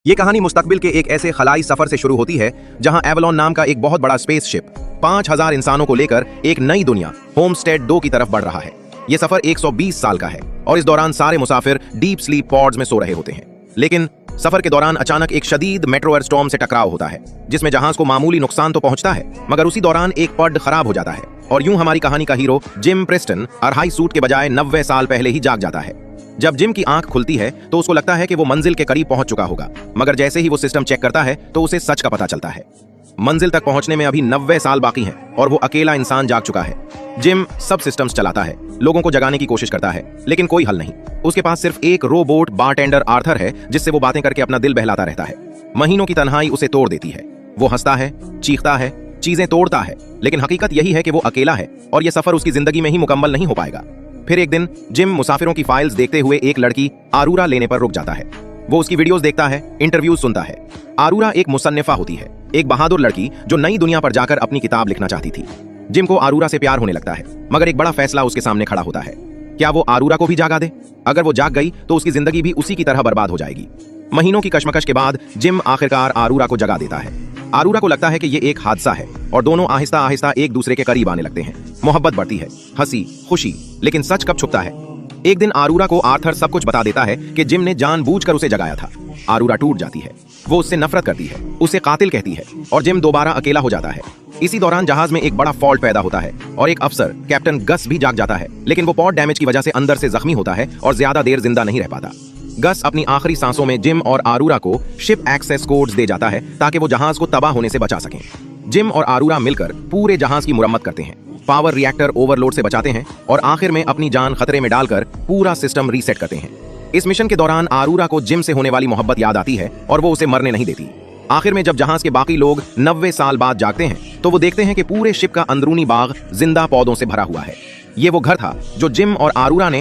ये कहानी मुस्तकबिल के एक ऐसे खलाई सफर से शुरू होती है जहां एवलॉन नाम का एक बहुत बड़ा स्पेसशिप 5000 इंसानों को लेकर एक नई दुनिया होमस्टेड 2 की तरफ बढ़ रहा है। ये सफर 120 साल का है और इस दौरान सारे मुसाफिर डीप स्लीप पॉड्स में सो रहे होते हैं। लेकिन सफर के दौरान अचानक एक शदीद मेट्रोएयर स्टॉर्म से टकराव होता है जिसमें जहाज को मामूली नुकसान तो पहुंचता है, मगर उसी दौरान एक पड खराब हो जाता है और यूं हमारी कहानी का हीरो जिम प्रेस्टन अढ़ाई सूट के बजाय 90 साल पहले ही जाग जाता है। जब जिम की आंख खुलती है तो उसको लगता है कि वो मंजिल के करीब पहुंच चुका होगा, मगर जैसे ही वो सिस्टम चेक करता है तो उसे सच का पता चलता है। मंजिल तक पहुंचने में अभी 90 साल बाकी हैं और वो अकेला इंसान जाग चुका है। जिम सब सिस्टम्स चलाता है, लोगों को जगाने की कोशिश करता है, लेकिन कोई हल नहीं। उसके पास सिर्फ एक रोबोट बारटेंडर आर्थर है जिससे वो बातें करके अपना दिल बहलाता रहता है। महीनों की तन्हाई उसे तोड़ देती है। वो हंसता है, चीखता है, चीजें तोड़ता है, लेकिन हकीकत यही है कि वो अकेला है और ये सफर उसकी जिंदगी में ही मुकम्मल नहीं हो पाएगा। फिर एक दिन जिम मुसाफिरों की फाइल्स देखते हुए एक लड़की आरूरा लेने पर रुक जाता है। वो उसकी वीडियोस देखता है, इंटरव्यूज सुनता है। आरूरा एक मुसन्निफा होती है, एक बहादुर लड़की जो नई दुनिया पर जाकर अपनी किताब लिखना चाहती थी। जिम को आरूरा से प्यार होने लगता है, मगर एक बड़ा फैसला उसके सामने खड़ा होता है। क्या वो आरूरा को भी जागा दे? अगर वो जाग गई तो उसकी जिंदगी भी उसी की तरह बर्बाद हो जाएगी। महीनों की कशमकश के बाद जिम आखिरकार आरूरा को जगा देता है। आरूरा को लगता है कि ये एक हादसा है और दोनों आहिस्ता आहिस्ता एक दूसरे के करीब आने लगते हैं। मोहब्बत बढ़ती है, हंसी खुशी, लेकिन सच कब छुपता है? एक दिन आरूरा को आर्थर सब कुछ बता देता है कि जिम ने जानबूझकर उसे जगाया था। आरूरा टूट जाती है, वो उससे नफरत करती है, उसे कातिल कहती है और जिम दोबारा अकेला हो जाता है। इसी दौरान जहाज में एक बड़ा फॉल्ट पैदा होता है और एक अफसर कैप्टन गस भी जाग जाता है, लेकिन वो पॉड डैमेज की वजह से अंदर से जख्मी होता है और ज्यादा देर जिंदा नहीं रह पाता। गस अपनी आखिरी सांसों में जिम और आरूरा को शिप एक्सेस कोड्स दे जाता है ताकि वो जहाज को तबाह होने से बचा सकें। जिम और आरूरा मिलकर पूरे जहाज की मुरम्मत करते हैं, पावर रिएक्टर ओवरलोड से बचाते हैं और आखिर में अपनी जान खतरे में डालकर पूरा सिस्टम रीसेट करते हैं। इस मिशन के दौरान आरूरा को जिम से होने वाली मोहब्बत याद आती है और वो उसे मरने नहीं देती। आखिर में जब जहाज के बाकी लोग 90 साल बाद जागते हैं तो वो देखते हैं कि पूरे शिप का अंदरूनी बाग जिंदा पौधों से भरा हुआ है। ये वो घर था जो जिम और आरूरा ने